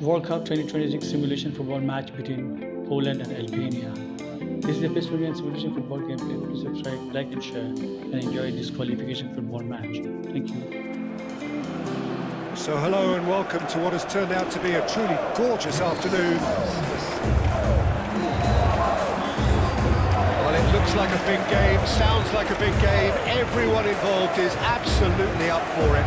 World Cup 2026 simulation football match between Poland and Albania. This is the best video and simulation football gameplay. Please subscribe, like and share and enjoy this qualification football match. Thank you. So hello and welcome to what has turned out to be a truly gorgeous afternoon. Well, it looks like a big game, sounds like a big game. Everyone involved is absolutely up for it.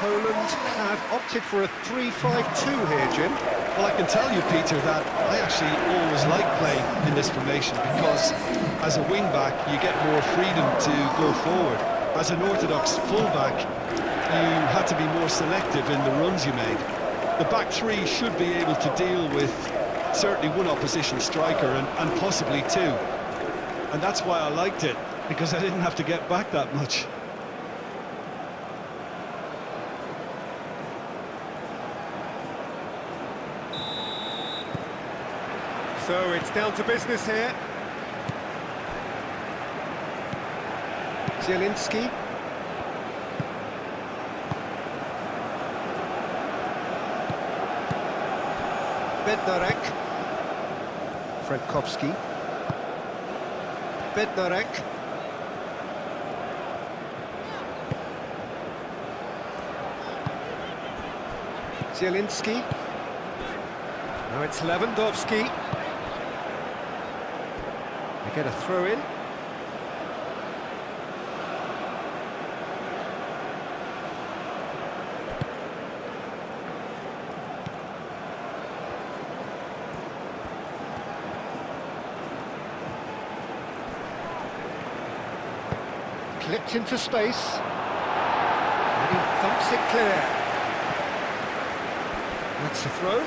Poland have opted for a 3-5-2 here, Jim. Well, I can tell you, Peter, that I actually always like playing in this formation because as a wing-back, you get more freedom to go forward. As an orthodox full-back, you had to be more selective in the runs you made. The back three should be able to deal with certainly one opposition striker and possibly two. And that's why I liked it, because I didn't have to get back that much. So it's down to business here. Zielinski. Bednarek. Fredkowski. Bednarek. Zielinski. Now it's Lewandowski. They get a throw in. Clipped into space. And he thumps it clear. That's a throw.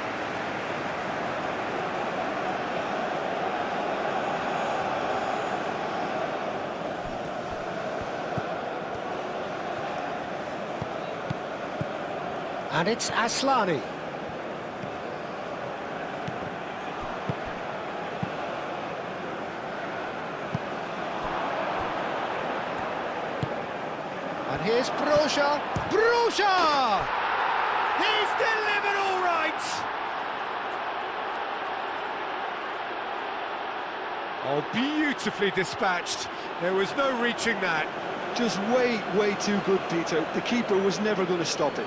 And it's Aslani. And here's Broja. Broja! He's delivered all right! Oh, beautifully dispatched. There was no reaching that. Just way too good, Peter. The keeper was never going to stop it.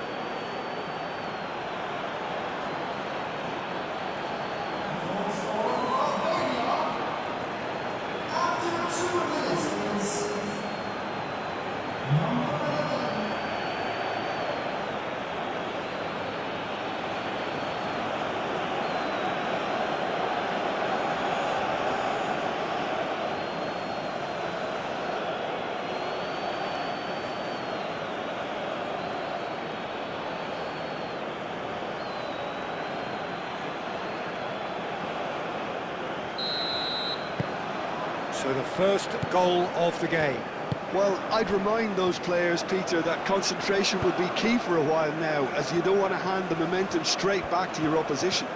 So the first goal of the game. Well, I'd remind those players, Peter, that concentration would be key for a while now, as you don't want to hand the momentum straight back to your opposition.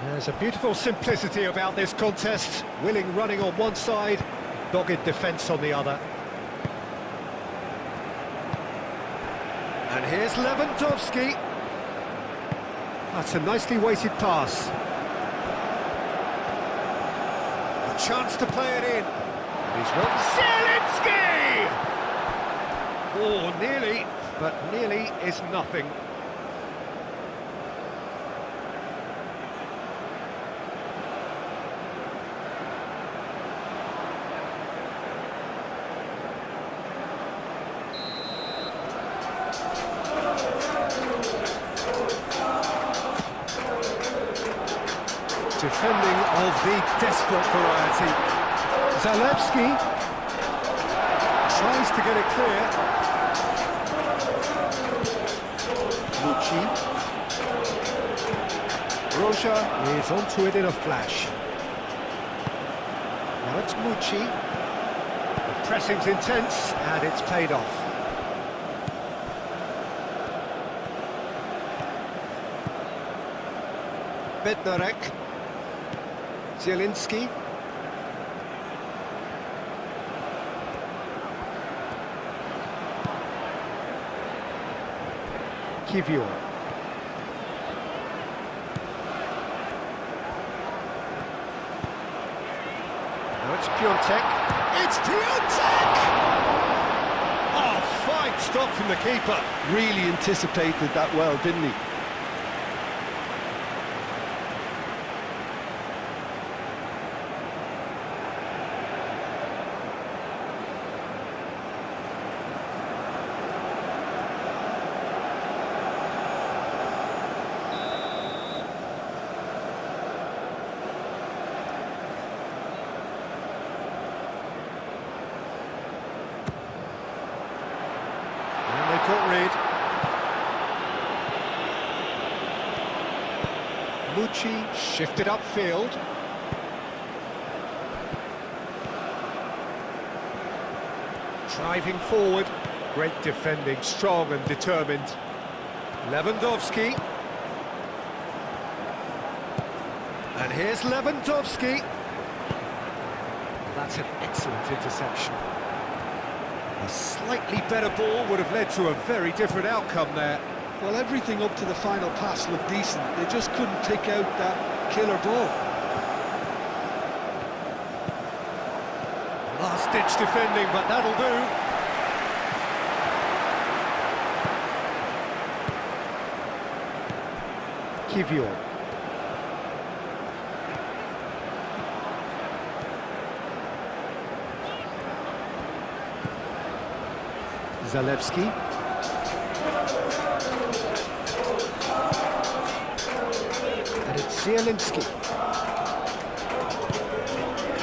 There's a beautiful simplicity about this contest. Willing running on one side, dogged defence on the other. And here's Lewandowski. That's a nicely weighted pass. A chance to play it in. And he's won. Zielinski! Oh, nearly, but nearly is nothing. Defending of the desperate variety. Zalewski tries to get it clear. Mucci. Broja is onto it in a flash. Now it's Mucci. The pressing's intense and it's paid off. Bednarek. Zielinski. Kivior. Now it's Piontek. It's Piontek! Oh, fine stop from the keeper. Really anticipated that well, didn't he? Got rid. Mucci shifted upfield. Driving forward. Great defending, strong and determined. Lewandowski. And here's Lewandowski. That's an excellent interception. A slightly better ball would have led to a very different outcome there. Well, everything up to the final pass looked decent. They just couldn't pick out that killer ball. Last-ditch defending, but that'll do. Kivior. Zalewski. And it's Zielinski.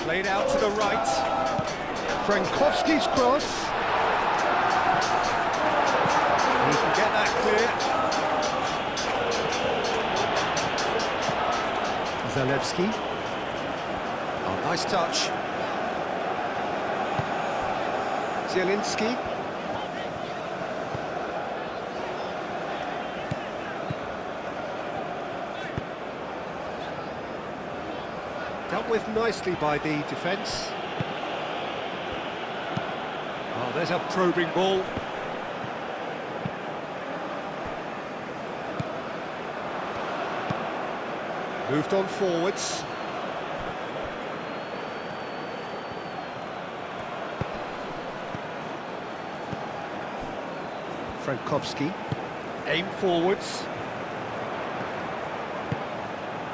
Played out to the right. Frankowski's cross. He can get that clear. Zalewski. Oh, nice touch. Zielinski. Dealt with nicely by the defence. Oh, there's a probing ball. Moved on forwards. Frankowski. Aim forwards.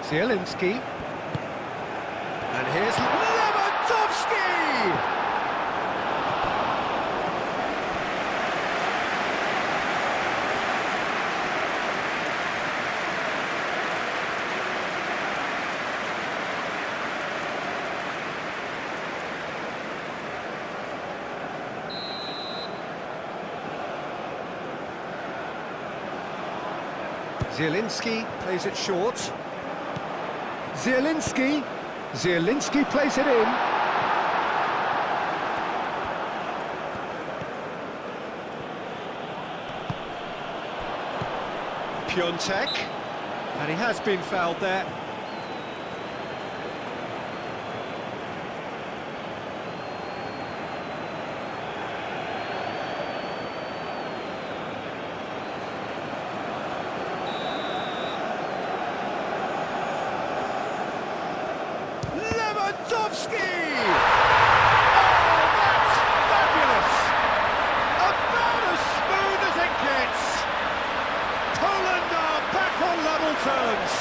Zielinski. And here's Lewandowski! Zielinski plays it short. Zielinski. Zielinski plays it in. Piontek. And he has been fouled there. Lewandowski! Oh, that's fabulous! About as smooth as it gets. Poland are back on level terms.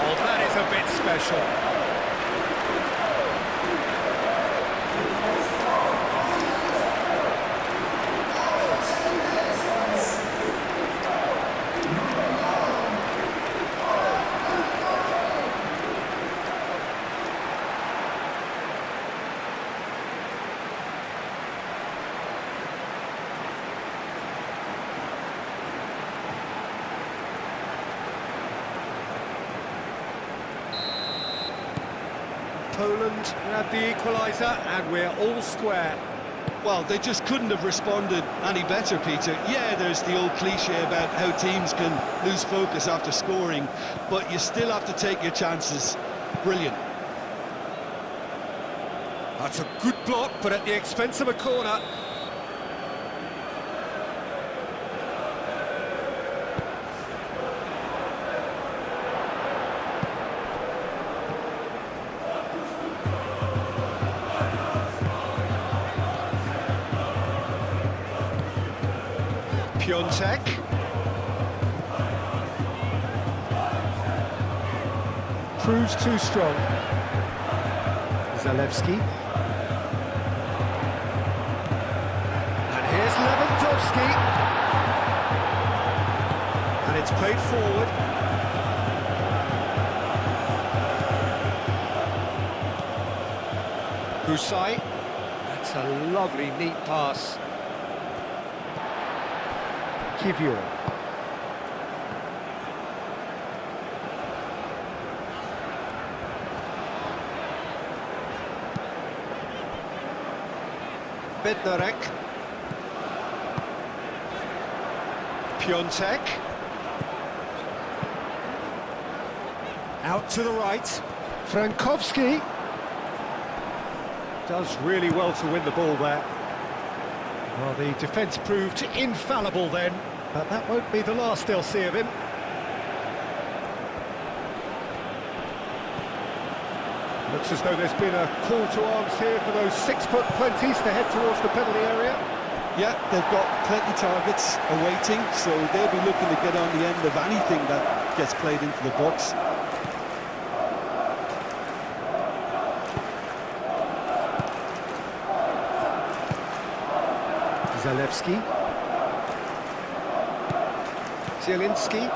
Oh, that is a bit special. Poland grabbed the equaliser and we're all square. Well, they just couldn't have responded any better, Peter. Yeah, there's the old cliche about how teams can lose focus after scoring, but you still have to take your chances. Brilliant. That's a good block, but at the expense of a corner. Piontek. Proves too strong. Zalewski. And here's Lewandowski. And it's played forward. Husai. That's a lovely, neat pass. Kivior. Bednarek. Piontek. Out to the right. Frankowski. Does really well to win the ball there. Well, the defence proved infallible then, but that won't be the last they'll see of him. Looks as though there's been a call to arms here for those 6-foot plenties to head towards the penalty area. Yeah, they've got plenty targets awaiting, so they'll be looking to get on the end of anything that gets played into the box. Zalewski. Zielinski.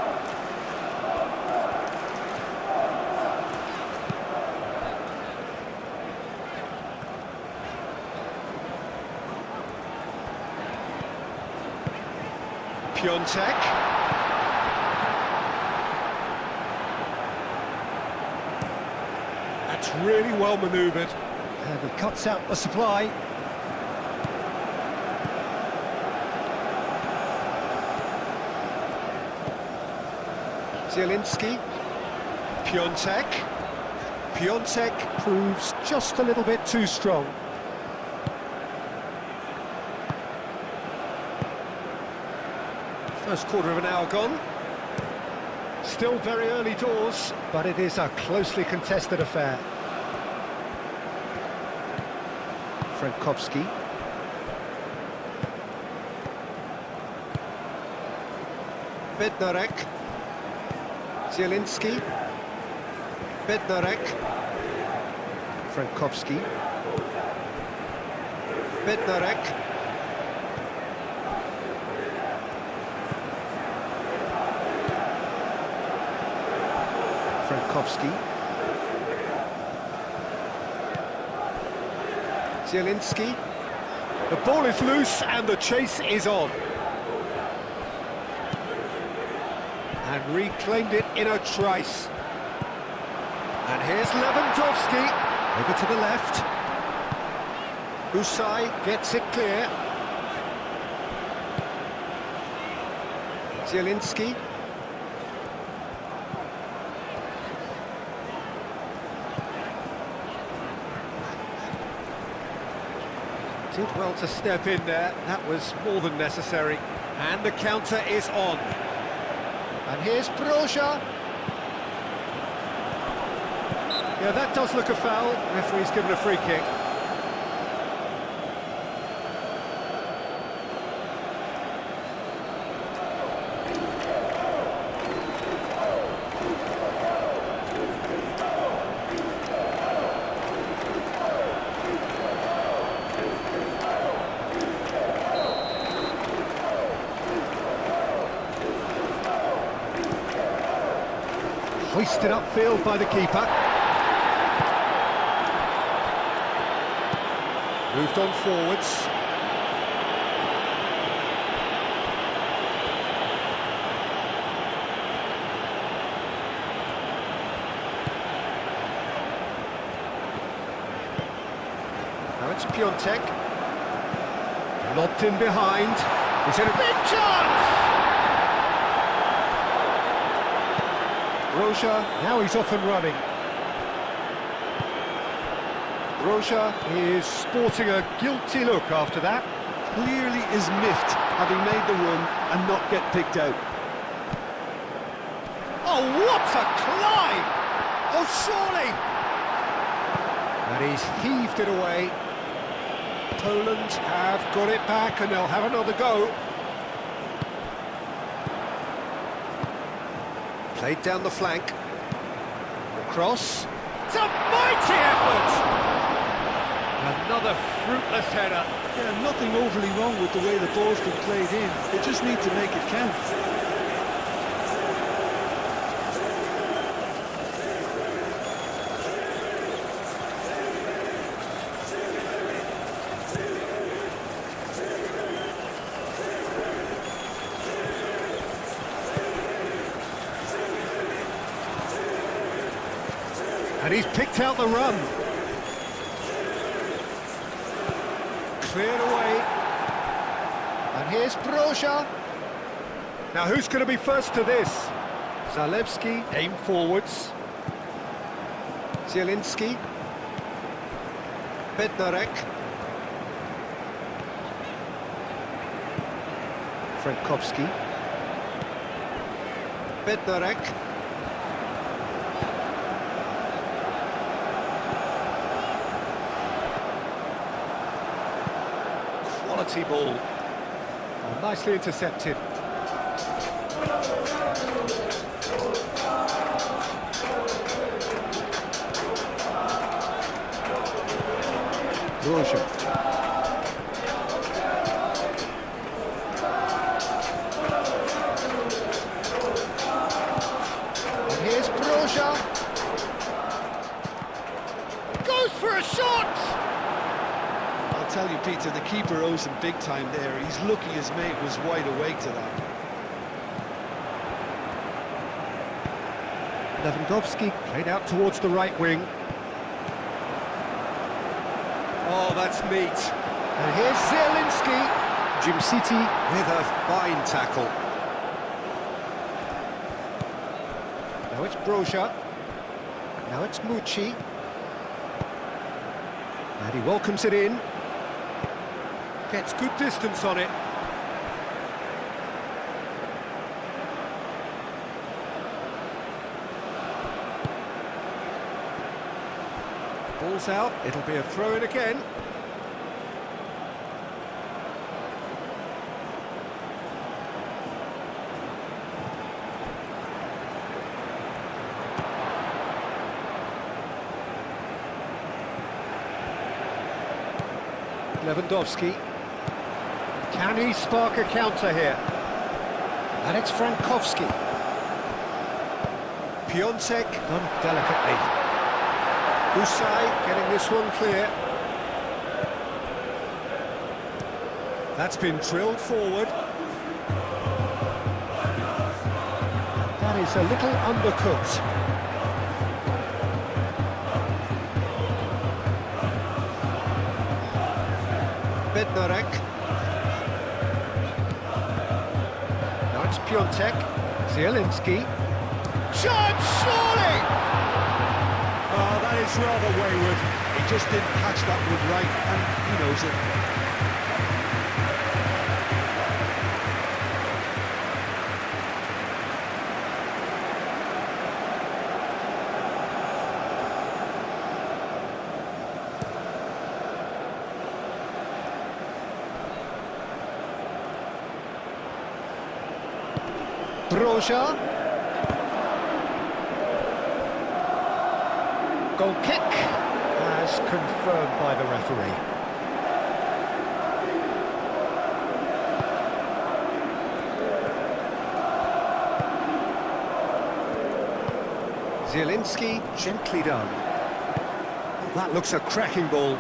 Piontek. That's really well manoeuvred. And he cuts out the supply. Zielinski. Piontek. Piontek proves just a little bit too strong. First quarter of an hour gone. Still very early doors, but it is a closely contested affair. Frankowski. Bednarek. Zielinski. Bednarek. Frankowski. Bednarek. Frankowski. Zielinski. The ball is loose and the chase is on. And reclaimed it in a trice. And here's Lewandowski, over to the left. Husai gets it clear. Zielinski. Did well to step in there, that was more than necessary. And the counter is on. And here's Broja. Yeah, that does look a foul. Referee's given a free kick. Hoisted upfield by the keeper. Moved on forwards. Now it's Piontek. Lobbed in behind. He's in a big chance! Broja, now he's off and running. Broja is sporting a guilty look after that. Clearly is miffed, having made the run and not get picked out. Oh, what a climb! Oh, surely! And he's heaved it away. Poland have got it back and they'll have another go. Played down the flank. The cross. It's a mighty effort! Another fruitless header. Yeah, nothing overly wrong with the way the ball's been played in. They just need to make it count. And he's picked out the run. Cleared away. And here's Broja. Now who's going to be first to this? Zalewski, aim forwards. Zielinski. Bednarek. Frankowski. Bednarek. Quality ball. Oh, nicely intercepted. Broja. And here's Broja. Goes for a shot! I'll tell you, Peter, the keeper owes him big time there. He's lucky his mate was wide awake to that. Lewandowski played out towards the right wing. Oh, that's neat. And here's Zielinski. Jim City with a fine tackle. Now it's Broja. Now it's Mucci. And he welcomes it in. Gets good distance on it. Ball's out, it'll be a throw-in again. Lewandowski. Can he spark a counter here? And it's Frankowski. Piontek done delicately. Usai getting this one clear. That's been drilled forward. That is a little undercooked. Bednarek. Now it's Piontek. Zielinski. Chance, surely! Oh, that is rather wayward. He just didn't catch that one right, and he knows it. Broja. Goal kick as confirmed by the referee. Zielinski, gently done. Oh, that looks a cracking ball.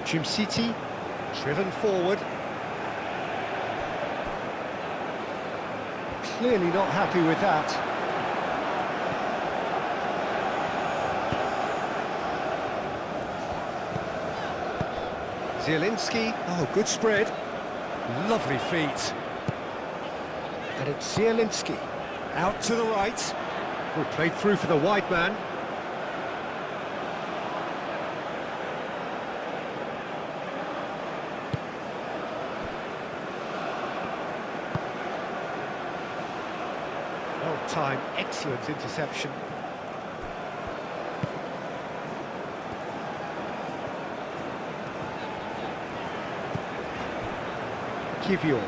Jim City, driven forward. Clearly not happy with that. Zielinski, oh, good spread. Lovely feet. And it's Zielinski. Out to the right. Oh, played through for the wide man. Well-timed, excellent interception. Kivior.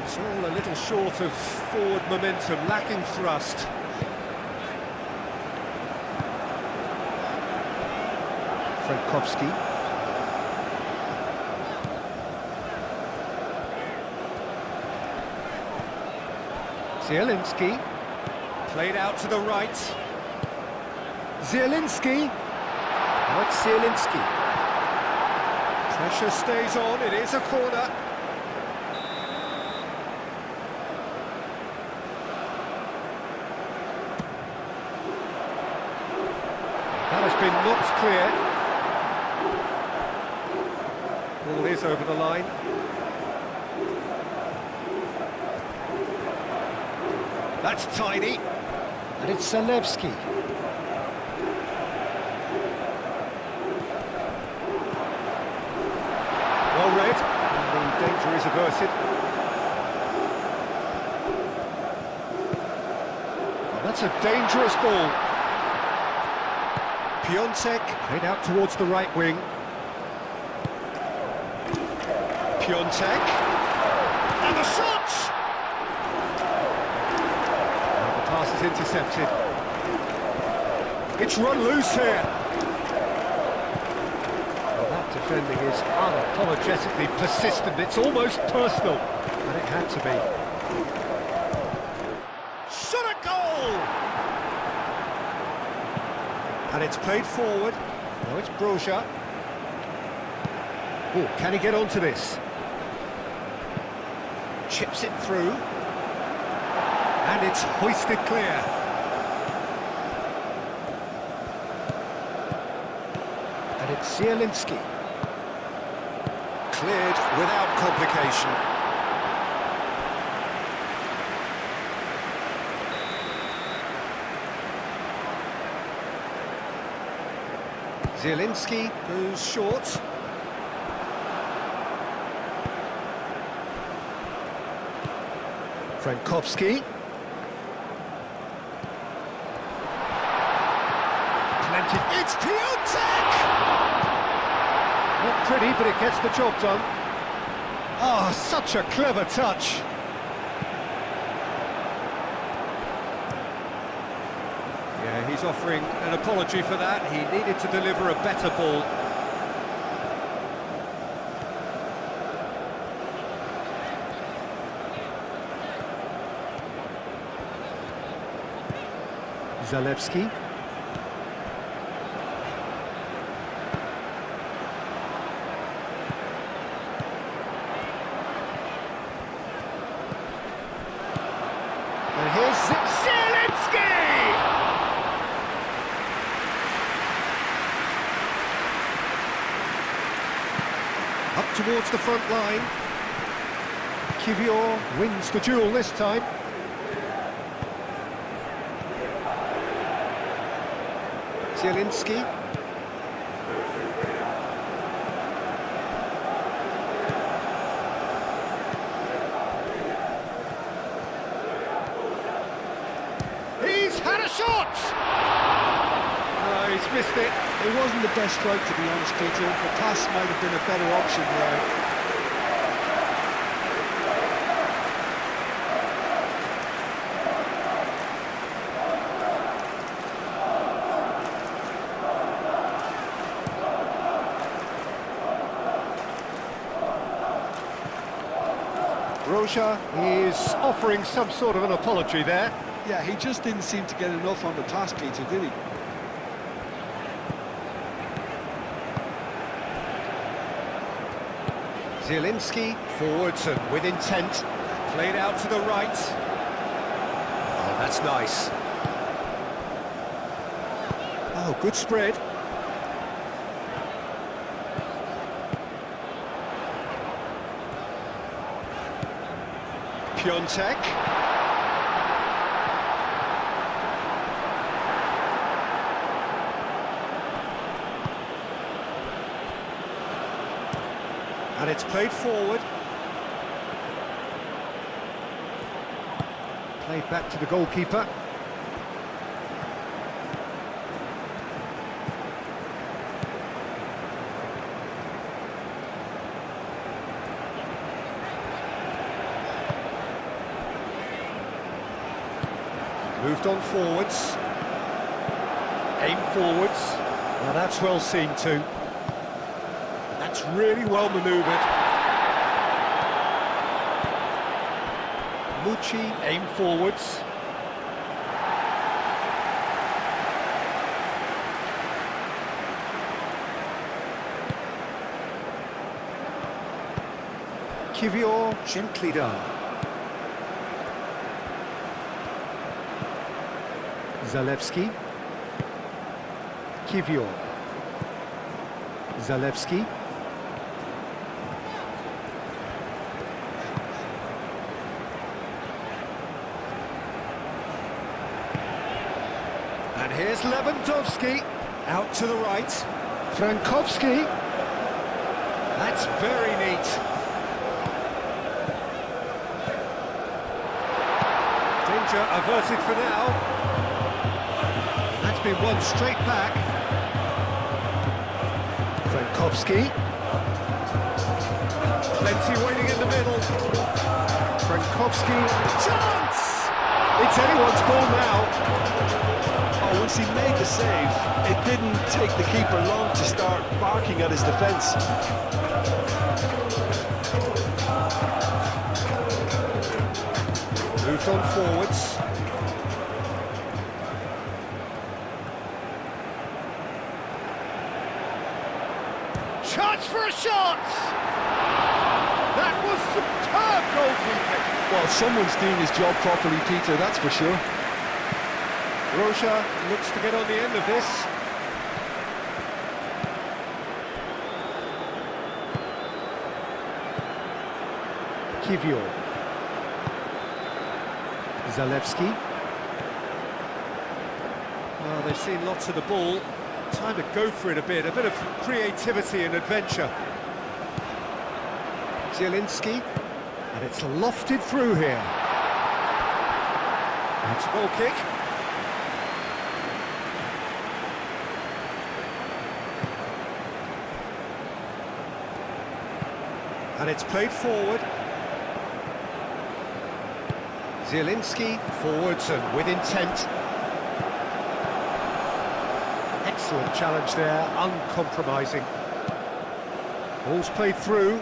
It's all a little short of forward momentum, lacking thrust. Frankowski. Zielinski. Played out to the right. Zielinski. Now it's Zielinski. Pressure stays on, it is a corner. That has been knocked clear. Ball is over the line. That's tidy. And it's Zalewski. Well read, and the danger is averted. Well, that's a dangerous ball. Piontek played out towards the right wing. Piontek. And the shot! And the pass is intercepted. It's run loose here. Defending is unapologetically persistent, it's almost personal, and it had to be. Shot a goal! And it's played forward. Now it's Broja. Oh, can he get onto this? Chips it through. And it's hoisted clear. And it's Zielinski. Cleared without complication. Zielinski goes short. Frankowski. Plenty. It's Piontek! Not pretty, but it gets the job done. Oh, such a clever touch. Yeah, he's offering an apology for that. He needed to deliver a better ball. Zalewski. And here's Zielinski! Up towards the front line. Kivior wins the duel this time. Zielinski. He's had a shot! No, he's missed it. It wasn't the best strike, to be honest, Peter. The pass might have been a better option there. Broja is offering some sort of an apology there. Yeah, he just didn't seem to get enough on the pass, Peter, did he? Zielinski forwards and with intent. Played out to the right. Oh, that's nice. Oh, good spread. Piontek. And it's played forward. Played back to the goalkeeper. Moved on forwards. Aim forwards. Now that's well seen too. That's really well manoeuvred. Mucci, aim forwards. Kivior, gently done. Zalewski. Kivior. Zalewski. And here's Lewandowski, out to the right. Frankowski. That's very neat. Danger averted for now. That's been won straight back. Frankowski. Plenty waiting in the middle. Frankowski. Chance! It's anyone's ball now. Oh, once he made the save, it didn't take the keeper long to start barking at his defence. Moved on forwards. Chance for a shot! That was superb goalkeeping. Well, someone's doing his job properly, Peter, that's for sure. Roja looks to get on the end of this. Kivior. Zalewski. Well, they've seen lots of the ball. Time to go for it a bit of creativity and adventure. Zielinski. And it's lofted through here. That's a goal kick. And it's played forward. Zielinski, forwards and with intent. Excellent challenge there, uncompromising. Ball's played through.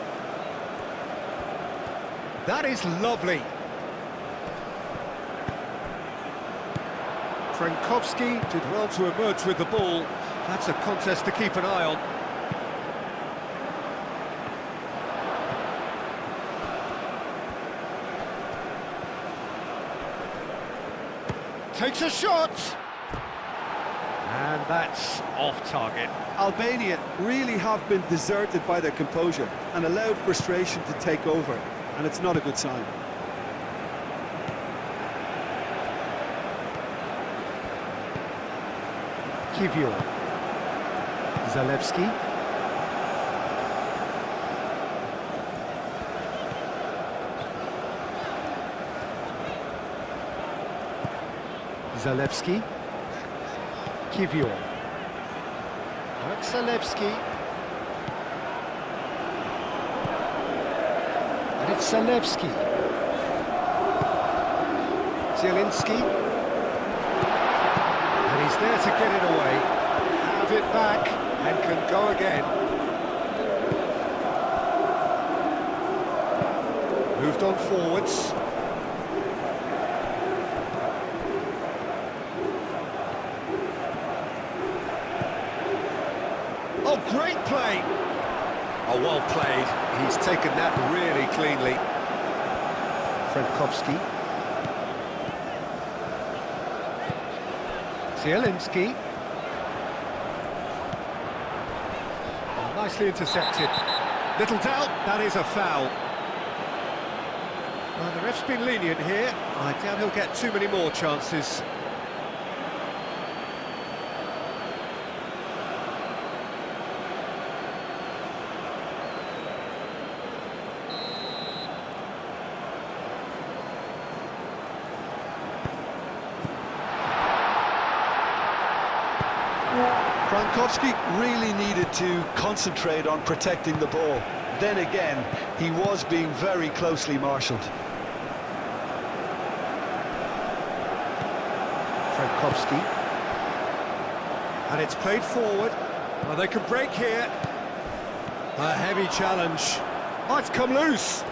That is lovely. Frankowski did well to emerge with the ball. That's a contest to keep an eye on. Takes a shot! And that's off target. Albania really have been deserted by their composure and allowed frustration to take over, and it's not a good sign. Kivior. Zalewski. Zalewski. Kivior. That's Zalewski. And it's Zalewski. Zielinski. And he's there to get it away. Have it back and can go again. Moved on forwards. Oh, great play! Oh, well played. He's taken that really cleanly. Frankowski. Zielinski. Oh, nicely intercepted. Little doubt, that is a foul. Well, the ref's been lenient here. I doubt he'll get too many more chances. Frankowski really needed to concentrate on protecting the ball. Then again, he was being very closely marshalled. Frankowski. And it's played forward. Well, they could break here. A heavy challenge. Might come loose.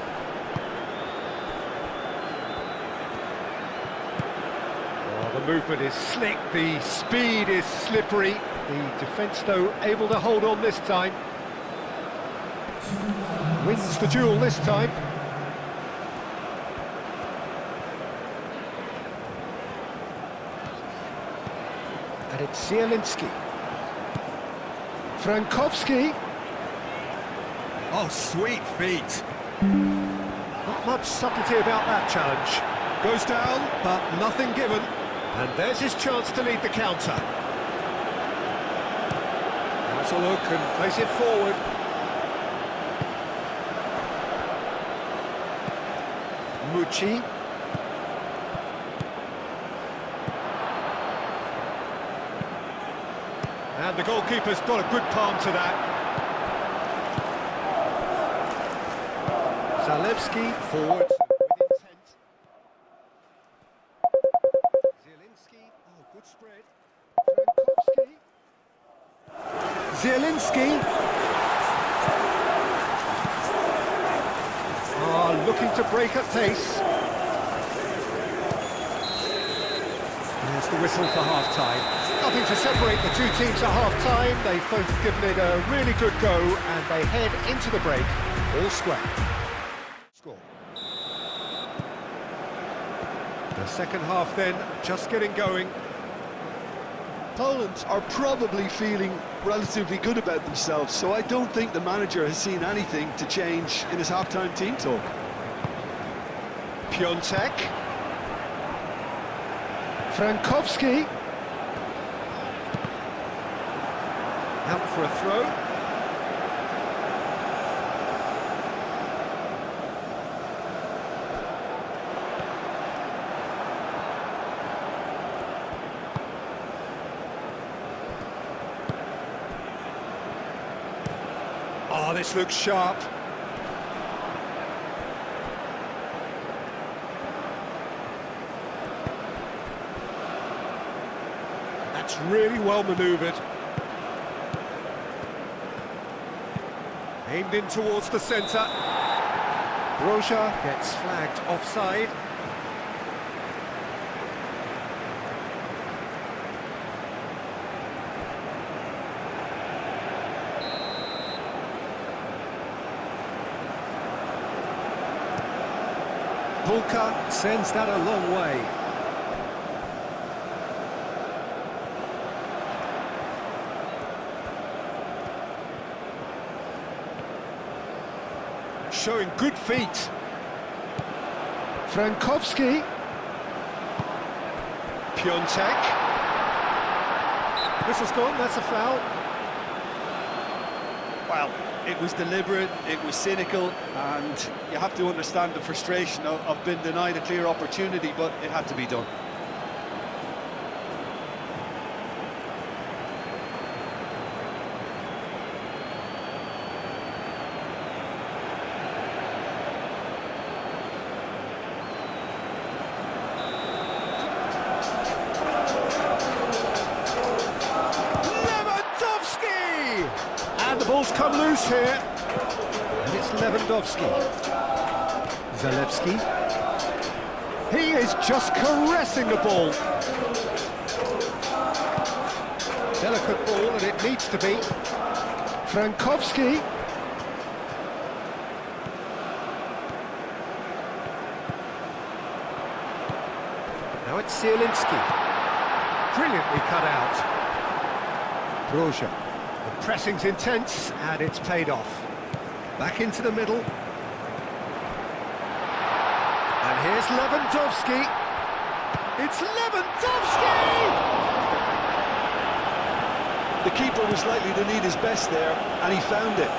Oh, the movement is slick, the speed is slippery. The defence, though, able to hold on this time. Wins the duel this time. And it's Zielinski. Frankowski. Oh, sweet feet. Not much subtlety about that challenge. Goes down, but nothing given. And there's his chance to lead the counter. Has a look and plays it forward. Mucci. And the goalkeeper's got a good palm to that. Zalewski forward with intent. Zielinski, oh, good spread. Frankowski. Zielinski. Oh, looking to break at pace. There's the whistle for half-time. Nothing to separate the two teams at half-time. They've both given it a really good go, and they head into the break all square. Score. The second half then, just getting going. Poland are probably feeling relatively good about themselves, so I don't think the manager has seen anything to change in his half-time team talk. Piontek. Frankowski. Out for a throw. Oh, this looks sharp. That's really well manoeuvred. Aimed in towards the centre. Broja gets flagged offside. Bulka sends that a long way. Showing good feet. Frankowski. Piontek. Whistle's gone, that's a foul. Well, it was deliberate, it was cynical, and you have to understand the frustration of being denied a clear opportunity, but it had to be done. And the ball's come loose here. And it's Lewandowski. Zalewski. He is just caressing the ball. Delicate ball, and it needs to be. Frankowski. Now it's Zielinski. Brilliantly cut out. Broja. The pressing's intense, and it's paid off. Back into the middle. here's Lewandowski. It's Lewandowski! The keeper was likely to need his best there, and he found it.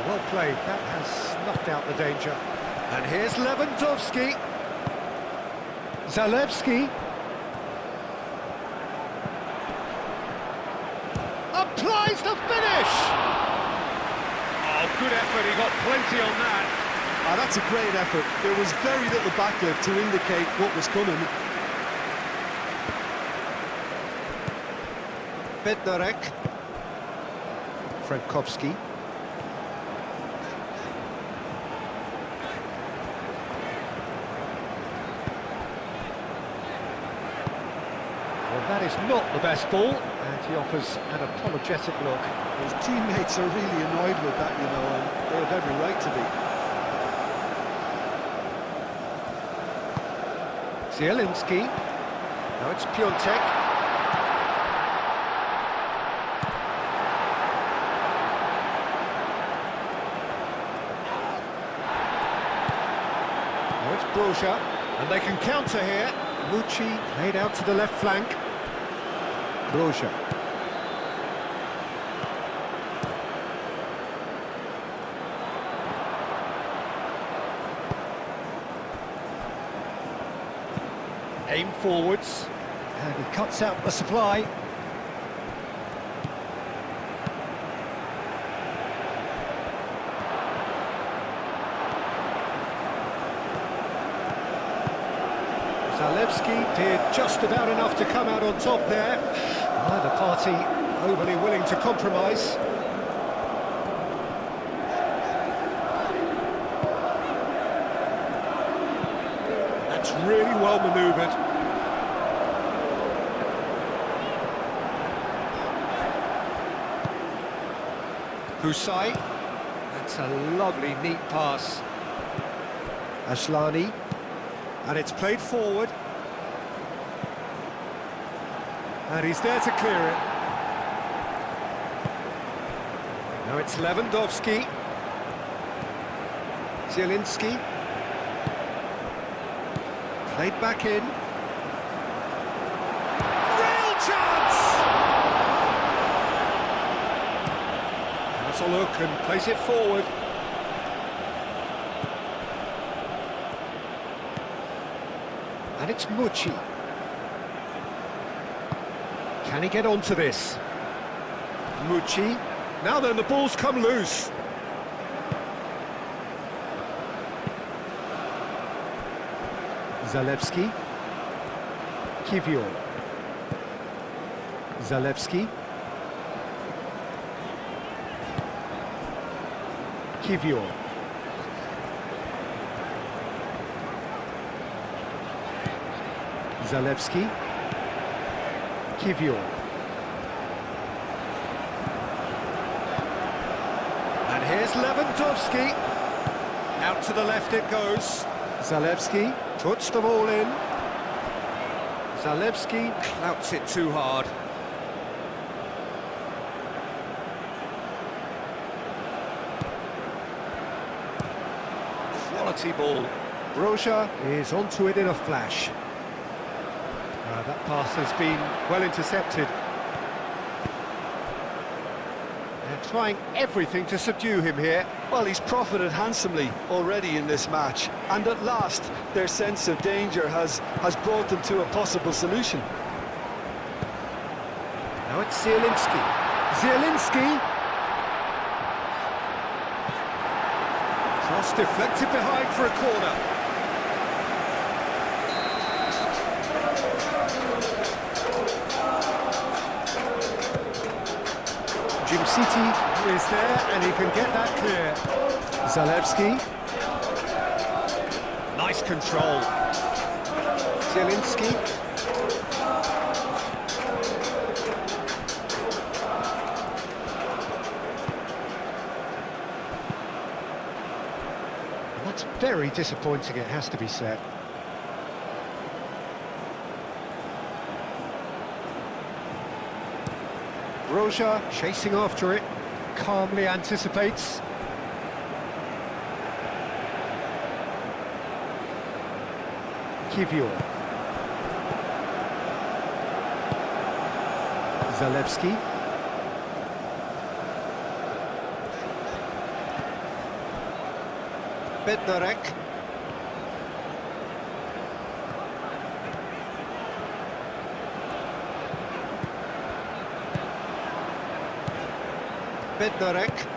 Well played, that has snuffed out the danger. And here's Lewandowski. Zalewski. Applies the finish! Oh, good effort, he got plenty on that. Ah, that's a great effort. There was very little backlift to indicate what was coming. Bednarek. Frankowski. Well, that is not the best ball, and he offers an apologetic look. His teammates are really annoyed with that, you know, and they have every right to be. Zielinski. Now it's Piontek. Now it's Broja, and they can counter here. Mucci played out to the left flank. Broja. Aim forwards, and he cuts out the supply. Zalewski did just about enough to come out on top there. Neither party overly willing to compromise. That's really well manoeuvred. Husai. That's a lovely, neat pass. Ashlani. And it's played forward. And he's there to clear it. Now it's Lewandowski. Zielinski. Played back in. Real chance! That's a look and plays it forward. And it's Mucci. Can he get onto this? Mucci. Now then, the ball's come loose. Zalewski. Kivior. Zalewski. Kivior. Zalewski. Kivior. And here's Lewandowski. Out to the left it goes. Zalewski puts the ball in. Zalewski clouts it too hard. Quality ball. Broja is onto it in a flash. That pass has been well intercepted. They're trying everything to subdue him here. Well, he's profited handsomely already in this match, and at last their sense of danger has brought them to a possible solution. Now it's Zielinski. Zielinski! Cross deflected behind for a corner. City is there, and he can get that clear. Zalewski. Nice control. Zielinski. That's very disappointing, it has to be said. Broja chasing after it, calmly anticipates. Kiwior. Zalewski. Bednarek. Bednarek.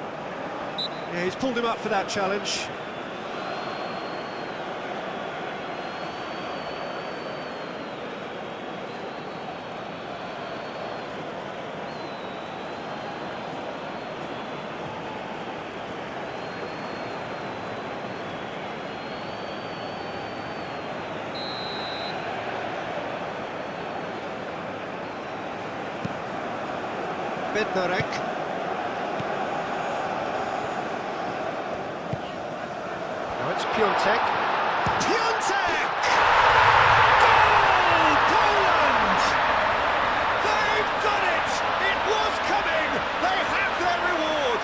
Yeah, he's pulled him up for that challenge. Bednarek. Now it's Piontek. Piontek! Goal! Poland! They've done it! It was coming! They have their reward!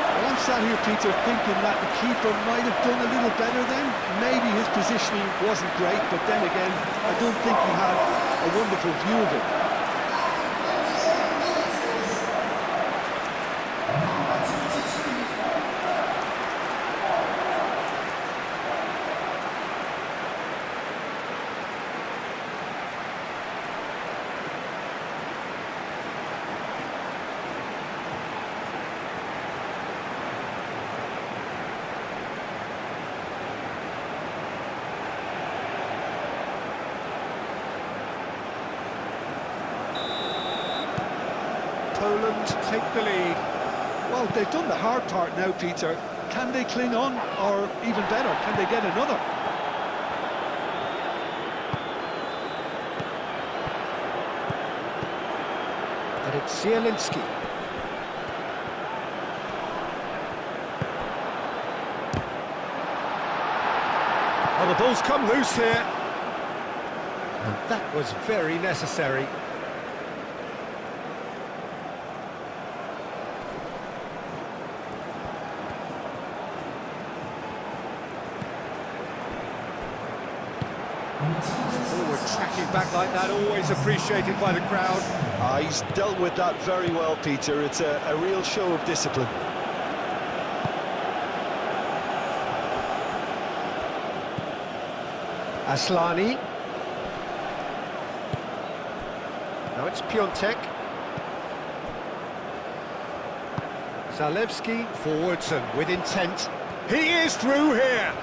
Well, I'm sat here, Peter, thinking that the keeper might have done a little better then. Maybe his positioning wasn't great, but then again, I don't think he had a wonderful view of it. Poland take the lead. Well, they've done the hard part now, Peter. Can they cling on, or even better, can they get another? And it's Zielinski. Oh, the ball's come loose here. And that was very necessary. Forward tracking back like that, always appreciated by the crowd. He's dealt with that very well, Peter. It's a real show of discipline. Aslani. Now it's Piontek. Zalewski forwards and with intent. He is through here.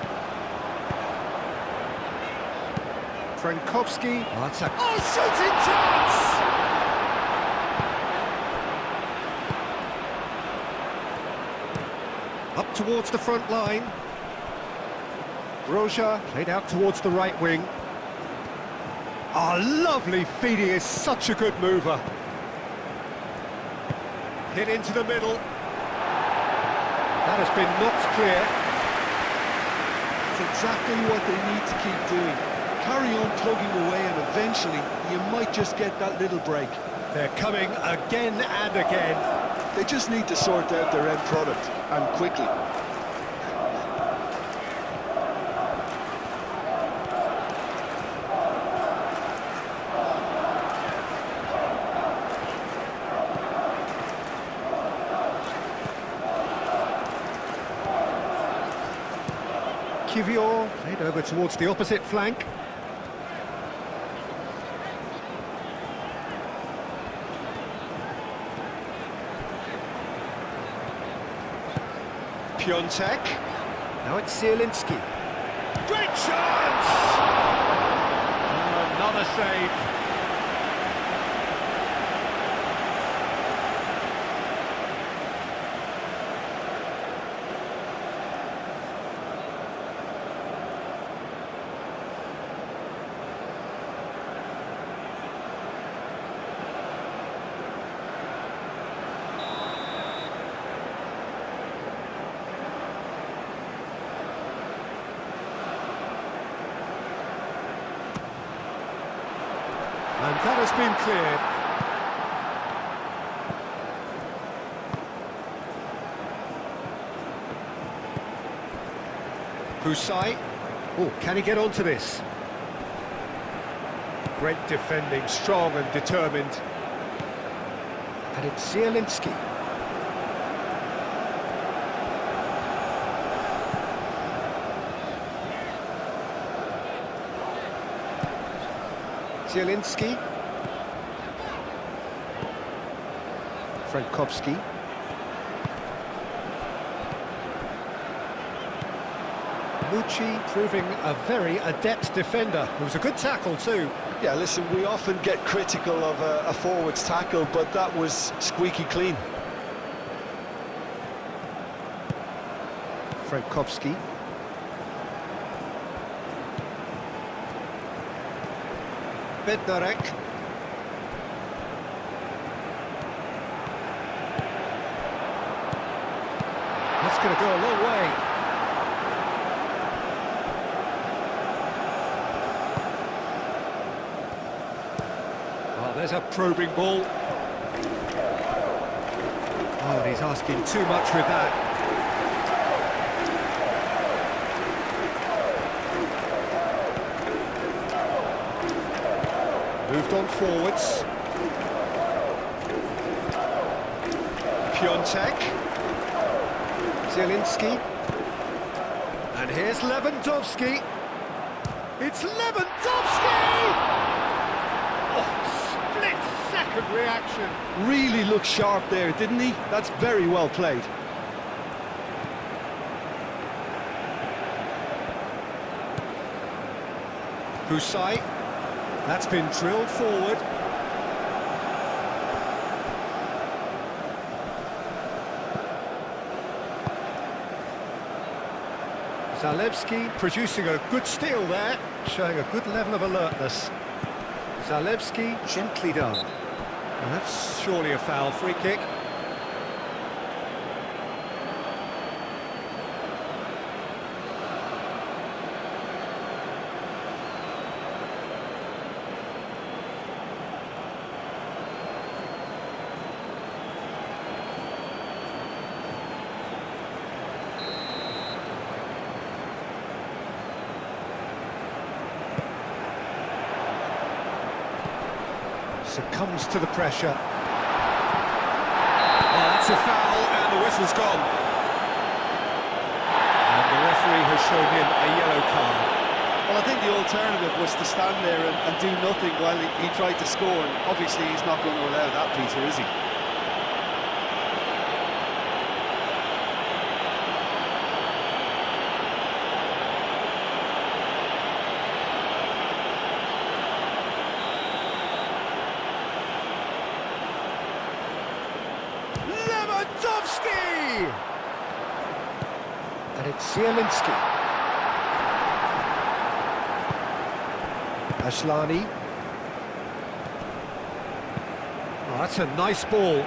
Frankowski. Oh, shooting chance! Up towards the front line. Broja played out towards the right wing. Ah, lovely feed, he is such a good mover. Hit into the middle. That has been knocked clear. It's exactly what they need to keep doing. Carry on plugging away and eventually you might just get that little break. They're coming again and again. They just need to sort out their end product, and quickly. Kiwior played over towards the opposite flank. Piontek. Now it's Zielinski. Great chance! Oh, another save. And that has been cleared. Husai. Oh, can he get onto this? Great defending, strong and determined. And it's Zielinski. Zielinski. Frankowski. Mucci proving a very adept defender. It was a good tackle too. Yeah, listen, we often get critical of a forward's tackle, but that was squeaky clean. Frankowski. Bednarek. That's going to go a long way. Oh, there's a probing ball. Oh, and he's asking too much with that. Moved on forwards. Piontek. Zielinski. And here's Lewandowski. It's Lewandowski! Oh, split-second reaction. Really looked sharp there, didn't he? That's very well played. Husai. That's been drilled forward. Zalewski producing a good steal there, showing a good level of alertness. Zalewski gently done. And that's surely a foul, free kick. Succumbs to the pressure. Oh, that's a foul, and the whistle's gone. And the referee has shown him a yellow card. Well, I think the alternative was to stand there and do nothing while he tried to score, and obviously he's not going to allow that, Peter, is he? Lewandowski! And it's Zielinski. Ashlani. Oh, that's a nice ball.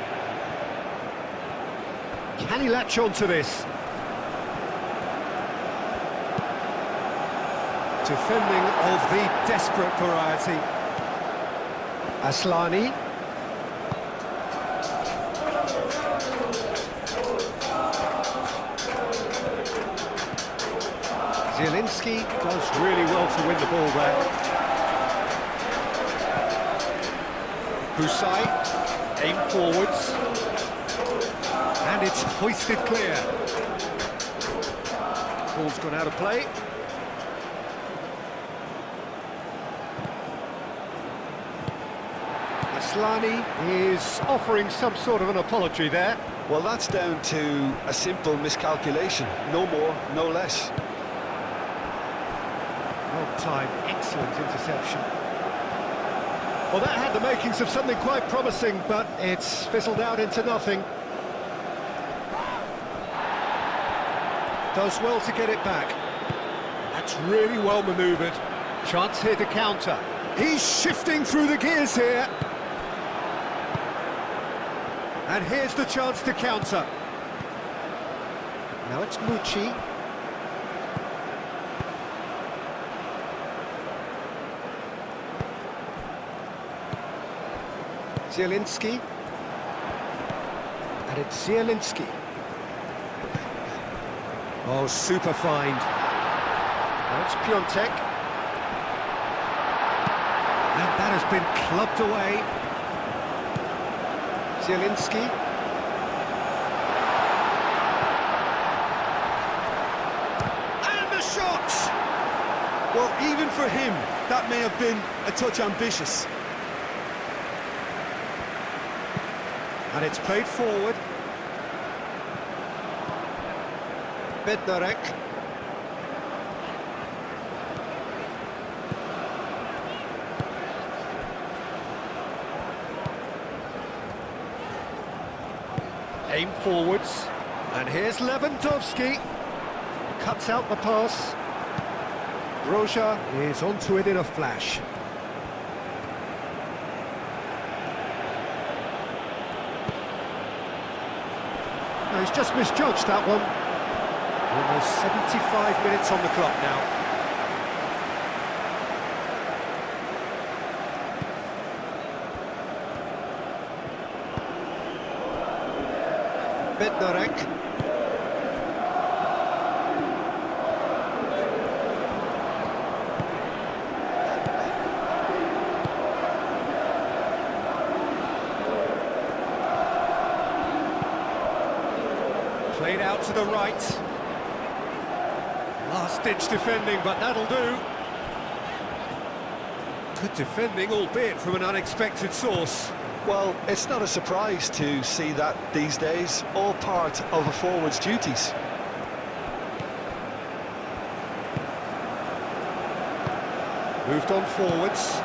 Can he latch on to this? Defending of the desperate variety. Ashlani. Zielinski does really well to win the ball there. Husai, aim forwards. And it's hoisted clear. Ball's gone out of play. Asllani is offering some sort of an apology there. Well, that's down to a simple miscalculation. No more, no less. Well timed, excellent interception. Well, that had the makings of something quite promising, but it's fizzled out into nothing. Does well to get it back. That's really well manoeuvred. Chance here to counter. He's shifting through the gears here. And here's the chance to counter. Now it's Mucci. Zielinski. And it's Zielinski. Oh, super find. That's Piontek. And that has been clubbed away. Zielinski. And the shot! Well, even for him, that may have been a touch ambitious. And it's played forward. Bednarek. Aim forwards. And here's Lewandowski. Cuts out the pass. Broja is onto it in a flash. No, he's just misjudged that one. Almost 75 minutes on the clock now. Bednarek. Played out to the right. Last-ditch defending, but that'll do. Good defending, albeit from an unexpected source. Well, it's not a surprise to see that these days, all part of a forward's duties. Moved on forwards.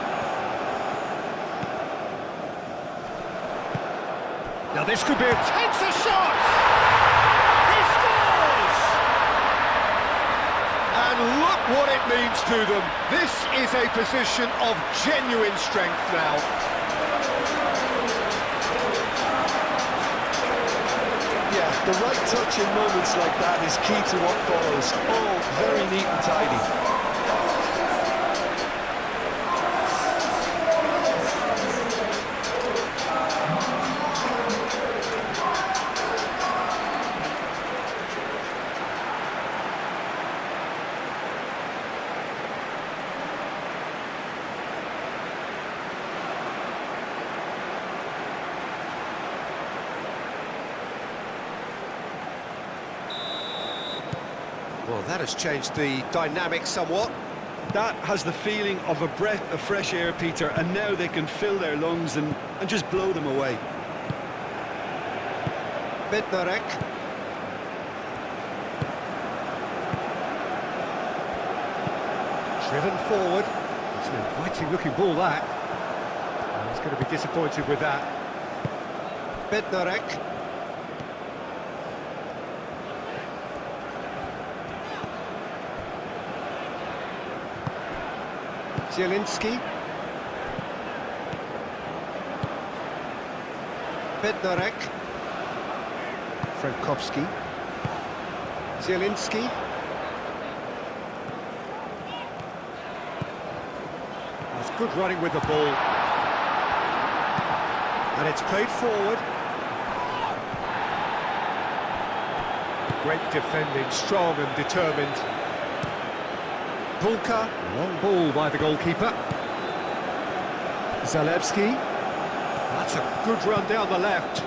Now this could be a tense shot! He scores! And look what it means to them. This is a position of genuine strength now. Yeah, the right touch in moments like that is key to what follows. All very neat and tidy. Well, that has changed the dynamic somewhat. That has the feeling of a breath of fresh air, Peter, and now they can fill their lungs and just blow them away. Bednarek. Driven forward. It's an inviting looking ball, that. Oh, he's going to be disappointed with that. Bednarek. Zielinski. Bednarek. Frankowski. Zielinski. That's good running with the ball. And it's played forward. Great defending, strong and determined. Bulka, long ball by the goalkeeper. Zalewski. That's a good run down the left.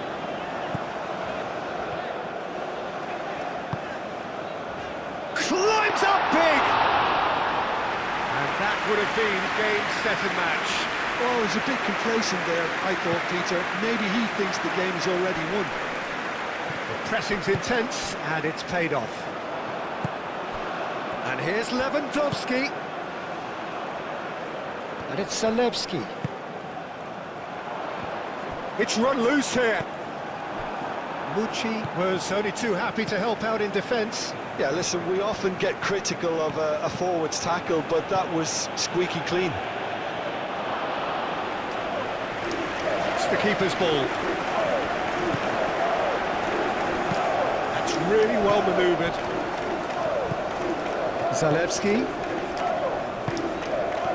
Climbs up big! And that would have been game, set and match. Oh, he's a bit complacent there, I thought, Peter. Maybe he thinks the game is already won. The pressing's intense, and it's paid off. And here's Lewandowski. And it's Zalewski. It's run loose here. Mucci was only too happy to help out in defence. Yeah, listen, we often get critical of a forward's tackle, but that was squeaky clean. It's the keeper's ball. That's really well manoeuvred. Zalewski.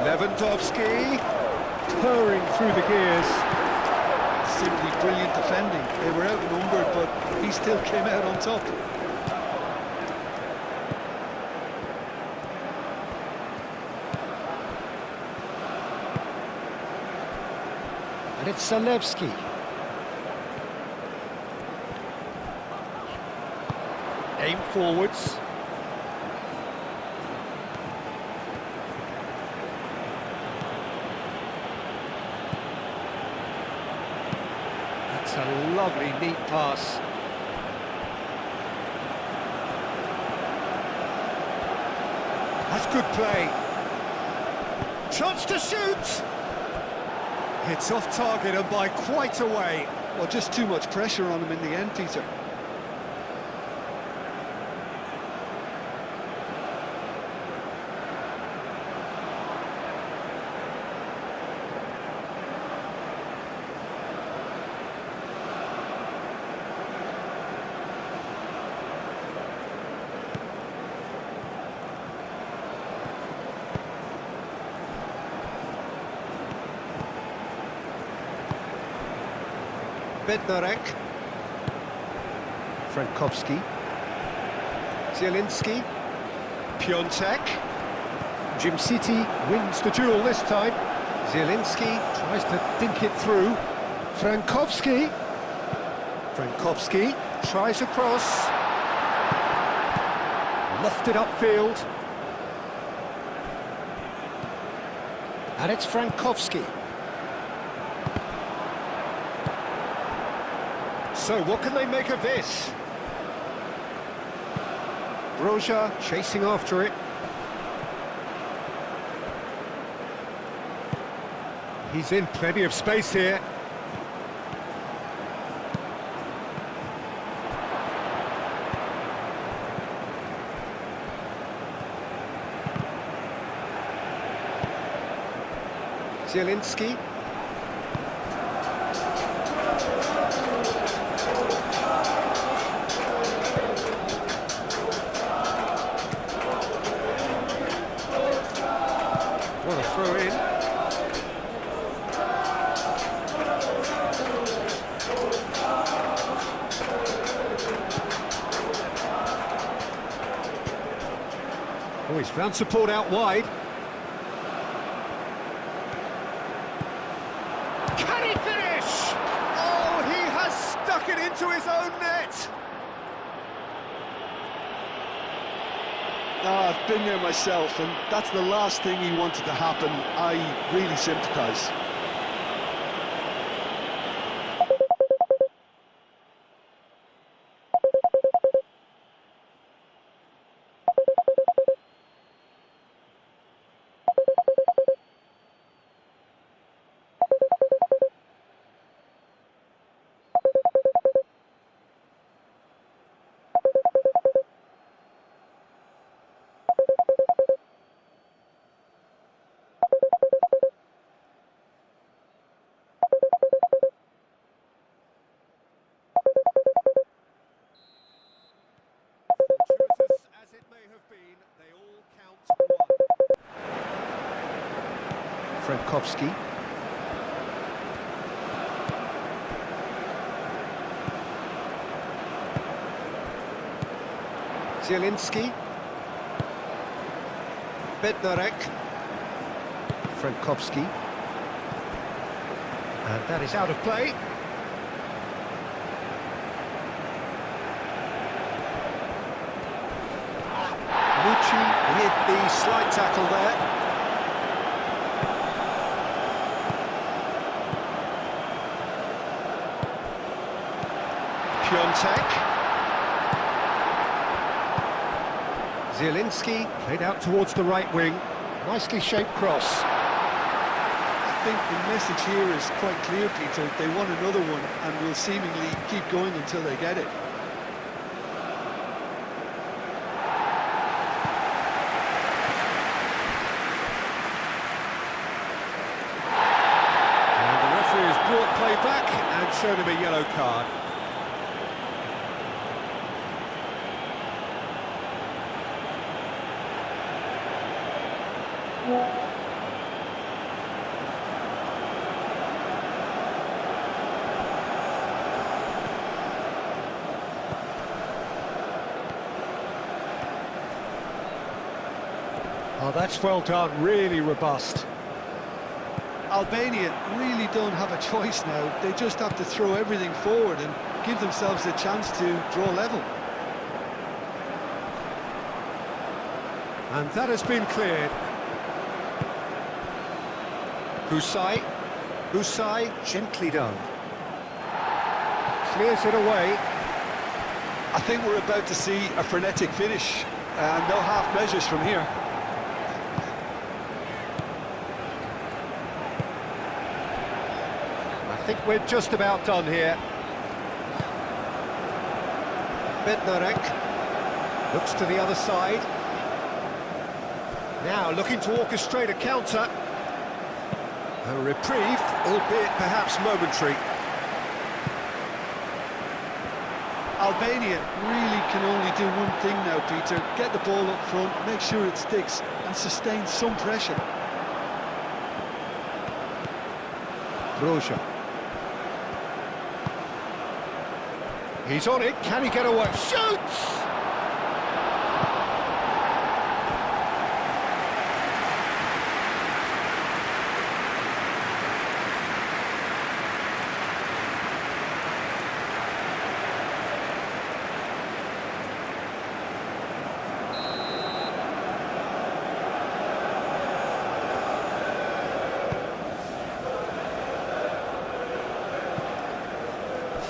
Lewandowski. Purring through the gears. Simply brilliant defending. They were outnumbered, but he still came out on top. And it's Zalewski. Aim forwards. That's a lovely, neat pass. That's good play. Chance to shoot! It's off target and by quite a way. Well, just too much pressure on him in the end, Peter. Bednarek, Frankowski, Zielinski, Piontek, Jim City wins the duel this time. Zielinski tries to dink it through. Frankowski tries a cross. Lofted upfield. And it's Frankowski. So, what can they make of this? Broja chasing after it. He's in plenty of space here. Zielinski. What a throw in. Oh, he's found support out wide. Can he finish? Oh, he has stuck it into his own net. I've been there myself, and that's the last thing he wanted to happen. I really sympathise. As it may have been, they all count one. Frankowski. Zielinski. Bednarek. Frankowski. And that is out of play. Lucci with the slight tackle there. Piontek. Zielinski played out towards the right wing. Nicely shaped cross. I think the message here is quite clear, Peter. They want another one and will seemingly keep going until they get it. Brought play back and showed him a yellow card. Oh, that's well done, really robust. Albania really don't have a choice now. They just have to throw everything forward and give themselves a chance to draw level. And that has been cleared. Husai, gently done. Clears it away. I think we're about to see a frenetic finish, and no half measures from here. I think we're just about done here. Bednarek looks to the other side. Now looking to orchestrate a counter. A reprieve, albeit perhaps momentary. Albania really can only do one thing now, Peter. Get the ball up front, make sure it sticks, and sustain some pressure. Broja. He's on it, can he get away? Shoots!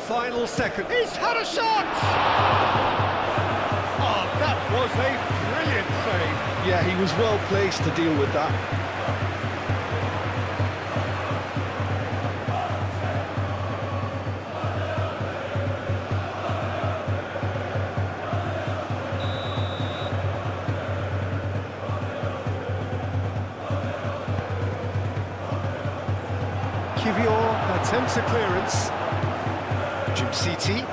Final second. He's had a shot! Oh, that was a brilliant save. Yeah, he was well placed to deal with that. Kivior attempts a clearance. City.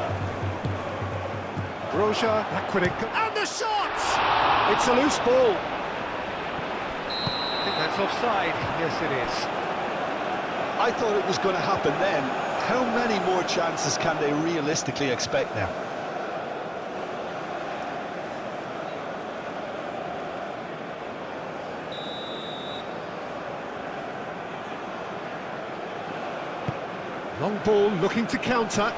Broja, and the shot! It's a loose ball. I think that's offside. Yes, it is. I thought it was going to happen then. How many more chances can they realistically expect now? Long ball looking to counter.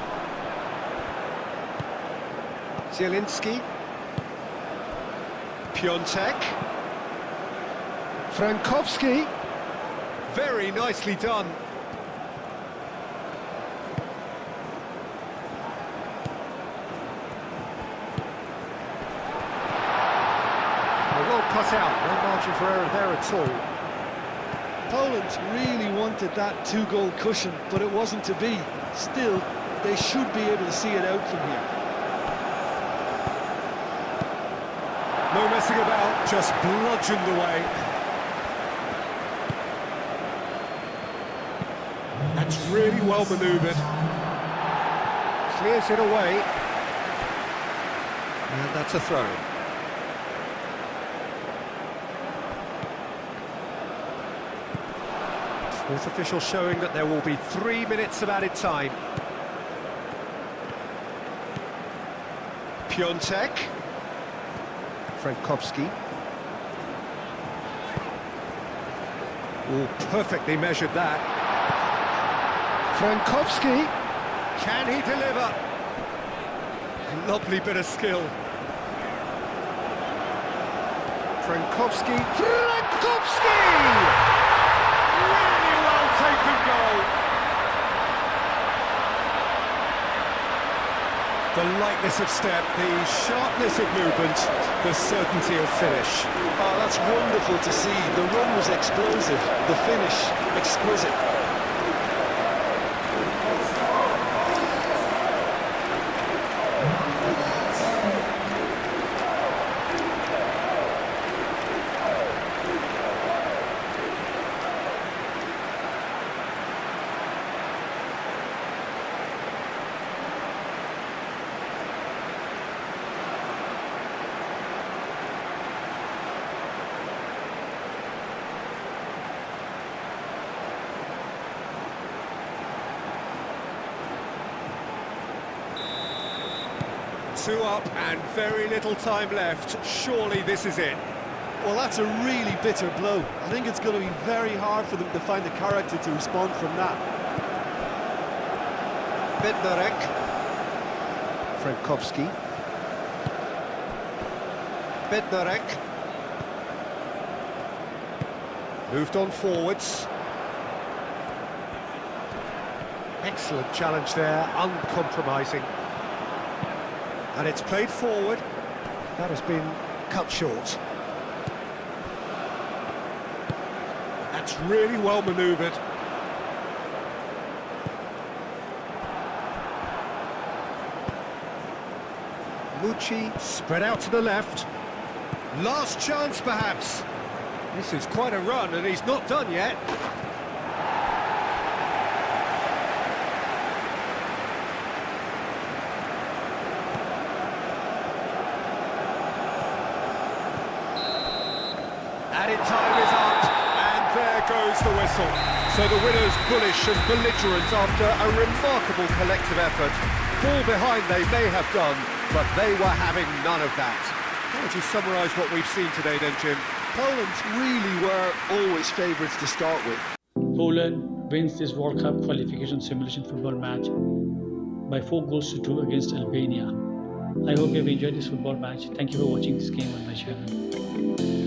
Zielinski, Piontek, Frankowski, very nicely done. Well cut out, no margin for error there at all. Poland really wanted that two-goal cushion, but it wasn't to be. Still, they should be able to see it out from here. No messing about, just bludgeoned away. That's really well manoeuvred. Clears it away. And that's a throw. Fourth official showing that there will be 3 minutes of added time. Piontek. Frankowski. Oh, perfectly measured that. Frankowski. Can he deliver? Lovely bit of skill. Frankowski. Frankowski! Really well taken goal. The lightness of step, the sharpness of movement, the certainty of finish. Oh, that's wonderful to see. The run was explosive, the finish exquisite. Two up and very little time left. Surely this is it. Well, that's a really bitter blow. I think it's going to be very hard for them to find the character to respond from that. Bednarek. Frankowski. Bednarek. Moved on forwards. Excellent challenge there, uncompromising. And it's played forward. That has been cut short. That's really well manoeuvred. Mucci spread out to the left. Last chance, perhaps. This is quite a run, and he's not done yet. Added time is up, and there goes the whistle. So the winners bullish and belligerent after a remarkable collective effort. Fall behind they may have done, but they were having none of that. How would you summarise what we've seen today then, Jim? Poland really were always favourites to start with. Poland wins this World Cup qualification simulation football match by 4 goals to 2 against Albania. I hope you have enjoyed this football match. Thank you for watching this game on my channel.